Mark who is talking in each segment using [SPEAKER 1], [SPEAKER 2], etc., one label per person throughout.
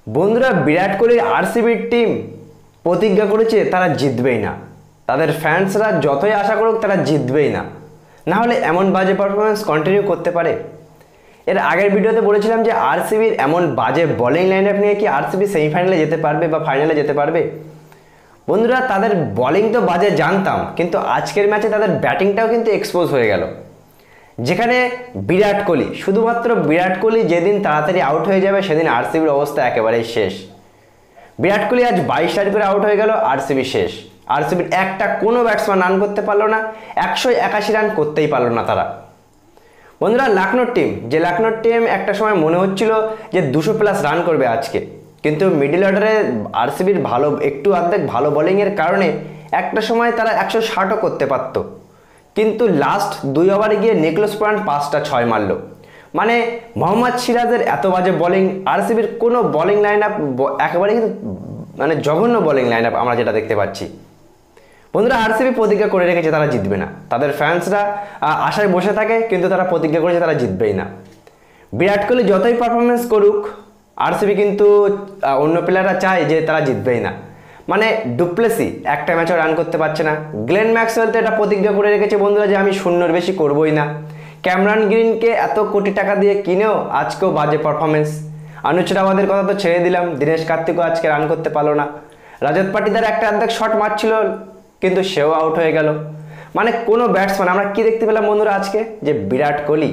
[SPEAKER 1] বন্ধুরা, বিরাট কোহলির আরসিবির টিম প্রতিজ্ঞা করেছে তারা জিতবেই না। তাদের ফ্যান্সরা যতই আশা করুক তারা জিতবেই না, না হলে এমন বাজে পারফরমেন্স কন্টিনিউ করতে পারে। এর আগের ভিডিওতে বলেছিলাম যে আরসিবির এমন বাজে বোলিং লাইন আপ নিয়ে কি আরসিবি সেমিফাইনালে যেতে পারবে বা ফাইনালে যেতে পারবে। বন্ধুরা, তাদের বোলিং তো বাজে জানতাম, কিন্তু আজকের ম্যাচে তাদের ব্যাটিংটাও কিন্তু এক্সপোজ হয়ে গেল। যেখানে বিরাট কোহলি, শুধুমাত্র বিরাট কোহলি যেদিন তাড়াতাড়ি আউট হয়ে যাবে সেদিন আরসিবির অবস্থা একেবারেই শেষ। বিরাট কোহলি আজ 22 রান করে আউট হয়ে গেল, আরসিবি শেষ। আরসিবির একটা কোনো ব্যাটসম্যান রান করতে পারলো না, 181 রান করতেই পারলো না তারা। বন্ধুরা, লখনৌর টিম একটা সময় মনে হচ্ছিল যে 200+ রান করবে আজকে, কিন্তু মিডল অর্ডারে আরসিবির একটু অর্ধেক ভালো বোলিংয়ের কারণে একটা সময় তারা 160ও করতে পারতো। কিন্তু লাস্ট 2 ওভারে গিয়ে নিকোলাস পুরান 5টা 6 মারল। মানে মোহাম্মদ সিরাজের এত বাজে বোলিং, আরসিবির কোনো বোলিং লাইন আপ একেবারে কিন্তু মানে জঘন্য বোলিং লাইন আপ আমরা যেটা দেখতে পাচ্ছি। বন্ধুরা, আরসিবি প্রতিজ্ঞা করে রেখেছে তারা জিতবে না। তাদের ফ্যান্সরা আশায় বসে থাকে, কিন্তু তারা প্রতিজ্ঞা করেছে তারা জিতবেই না। বিরাট কোহলি যতই পারফরমেন্স করুক, আরসিবি কিন্তু অন্য প্লেয়াররা চায় যে তারা জিতবেই না। মানে ডুপ্লেসি একটা ম্যাচও রান করতে পারছে না। গ্লেন ম্যাক্সওয়েল তো এটা প্রতিজ্ঞা করে রেখেছে বন্ধুরা যে আমি 0-র বেশি করবই না। ক্যামেরন গ্রিনকে এত কোটি টাকা দিয়ে কিনেও আজকেও বাজে পারফরমেন্স। অনুজ রাওয়াতের কথা তো ছেড়ে দিলাম, দীনেশ কার্তিকও আজকে রান করতে পারলো না। রজত পাটিদার একটা অর্ধেক শট মারছিল, কিন্তু সেও আউট হয়ে গেল। মানে কোনো ব্যাটসম্যান, আমরা কি দেখতে পেলাম বন্ধুরা আজকে, যে বিরাট কোহলি,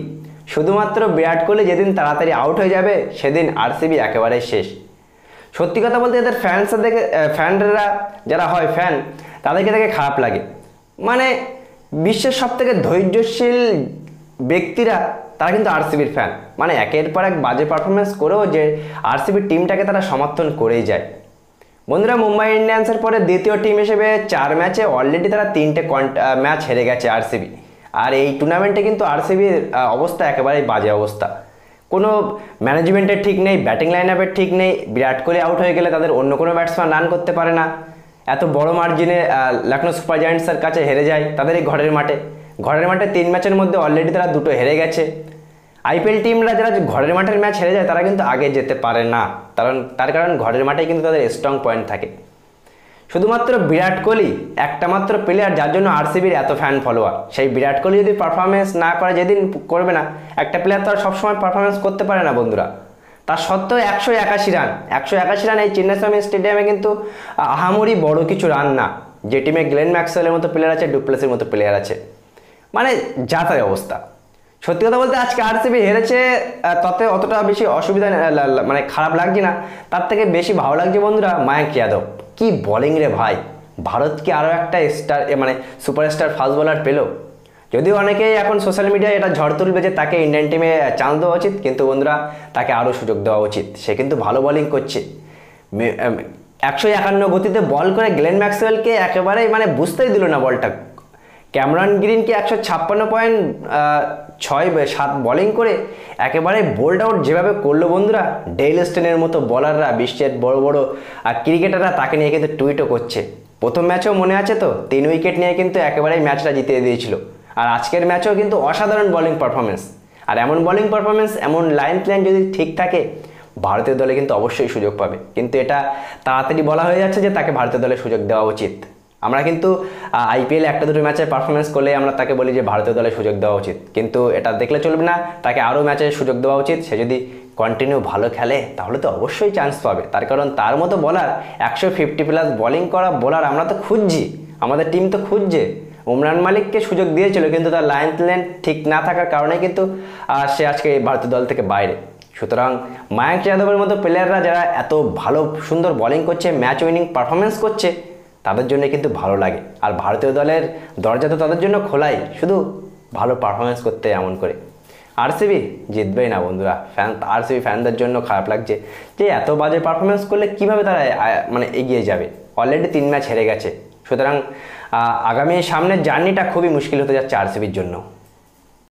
[SPEAKER 1] শুধুমাত্র বিরাট কোহলি যেদিন তাড়াতাড়ি আউট হয়ে যাবে সেদিন আরসিবি একেবারেই শেষ। সত্যি কথা বলতে এদের ফ্যানরা যারা হয় ফ্যান, তাদেরকে দেখে খারাপ লাগে। মানে বিশ্বের সবথেকে ধৈর্যশীল ব্যক্তিরা তারা কিন্তু আরসিবির ফ্যান। মানে একের পর এক বাজে পারফরমেন্স করেও যে আরসিবির টিমটাকে তারা সমর্থন করেই যায়। বন্ধুরা, মুম্বাই ইন্ডিয়ান্সের পরে দ্বিতীয় টিম হিসেবে 4 ম্যাচে অলরেডি তারা 3টে ম্যাচ হেরে গেছে আরসিবি। আর এই টুর্নামেন্টে কিন্তু আরসিবির অবস্থা একেবারেই বাজে অবস্থা। কোনো ম্যানেজমেন্টের ঠিক নেই, ব্যাটিং লাইন আপের ঠিক নেই। বিরাট কোহলি আউট হয়ে গেলে তাদের অন্য কোনো ব্যাটসম্যান রান করতে পারে না। এত বড় মার্জিনে লখনৌ সুপার জায়ান্টসের কাছে হেরে যায় তাদের এই ঘরের মাঠে। 3 ম্যাচের মধ্যে অলরেডি তারা 2টো হেরে গেছে। আইপিএল টিমরা যারা ঘরের মাঠের ম্যাচ হেরে যায় তারা কিন্তু আগে যেতে পারে না, তার কারণ ঘরের মাঠেই কিন্তু তাদের স্ট্রং পয়েন্ট থাকে। শুধুমাত্র বিরাট কোহলি একটা মাত্র প্লেয়ার যার জন্য আরসিবির এত ফ্যান ফলোয়ার। সেই বিরাট কোহলি যদি পারফরমেন্স না করে, যেদিন করবে না, একটা প্লেয়ার তো আর সবসময় পারফরমেন্স করতে পারে না বন্ধুরা। তার সত্ত্বেও 181 রান এই চেন্নাই স্টেডিয়ামে কিন্তু আহামরি বড় কিছু রান না। যে টিমে গ্লেন ম্যাক্সওয়েলের মতো প্লেয়ার আছে, ডুপ্লেসির মতো প্লেয়ার আছে, মানে যা তাই অবস্থা। সত্যি কথা বলতে আজকে আরসিবি হেরেছে, তাতে অতটা বেশি অসুবিধা মানে খারাপ লাগছে না। তার থেকে বেশি ভালো লাগছে বন্ধুরা মায়াঙ্ক যাদব। কি বোলিং রে ভাই! ভারতকে আরও একটা স্টার মানে সুপারস্টার ফাস্ট বোলার পেল। যদিও অনেকেই এখন সোশ্যাল মিডিয়ায় এটা ঝড় তুলবে যে তাকে ইন্ডিয়ান টিমে চান্স দেওয়া উচিত, কিন্তু বন্ধুরা তাকে আরও সুযোগ দেওয়া উচিত। সে কিন্তু ভালো বোলিং করছে। 151 গতিতে বল করে গ্লেন ম্যাক্সওয়েলকে একেবারেই মানে বুঝতেই দিল না বলটা। ক্যামেরন গ্রিনকে 156.7 বোলিং করে একেবারে বোল্ড আউট যেভাবে করলো বন্ধুরা, ডেল স্টেনের মতো বোলাররা, বিশ্বের বড় বড় ক্রিকেটাররা তাকে নিয়ে কিন্তু টুইটও করছে। প্রথম ম্যাচেও মনে আছে তো, 3 উইকেট নিয়ে কিন্তু একেবারেই ম্যাচটা জিতিয়ে দিয়েছিল। আর আজকের ম্যাচেও কিন্তু অসাধারণ বোলিং পারফরমেন্স। আর এমন বোলিং পারফরমেন্স, এমন লাইন প্ল্যান যদি ঠিক থাকে, ভারতীয় দলে কিন্তু অবশ্যই সুযোগ পাবে। কিন্তু এটা তাড়াতাড়ি বলা হয়ে যাচ্ছে যে তাকে ভারতীয় দলে সুযোগ দেওয়া উচিত। আমরা কিন্তু আইপিএল 1-2 ম্যাচে পারফরমেন্স করলে আমরা তাকে বলি যে ভারতীয় দলে সুযোগ দেওয়া উচিত, কিন্তু এটা দেখলে চলবে না। তাকে আরও ম্যাচে সুযোগ দেওয়া উচিত। সে যদি কন্টিনিউ ভালো খেলে তাহলে তো অবশ্যই চান্স পাবে। তার কারণ তার মতো বলার 150+ বোলিং করা বোলার আমরা তো খুঁজছি, আমাদের টিম তো খুঁজছে। উমরান মালিককে সুযোগ দিয়েছিল, কিন্তু তার লাইন প্ল্যান ঠিক না থাকার কারণে কিন্তু সে আজকে ভারতীয় দল থেকে বাইরে। সুতরাং মায়াঙ্ক যাদবের মতো প্লেয়াররা যারা এত ভালো সুন্দর বোলিং করছে, ম্যাচ উইনিং পারফরমেন্স করছে, তাদের জন্য কিন্তু ভালো লাগে। আর ভারতীয় দলের দরজা তো তাদের জন্য খোলাই, শুধু ভালো পারফরমেন্স করতে এমন করে। আরসিবি জিতবেই না বন্ধুরা। আরসিবি ফ্যানদের জন্য খারাপ লাগছে যে এত বাজে পারফরমেন্স করলে কিভাবে তারা মানে এগিয়ে যাবে। অলরেডি 3 ম্যাচ হেরে গেছে। সুতরাং আগামী সামনের জার্নিটা খুবই মুশকিল হতে যাচ্ছে আরসিবির জন্য।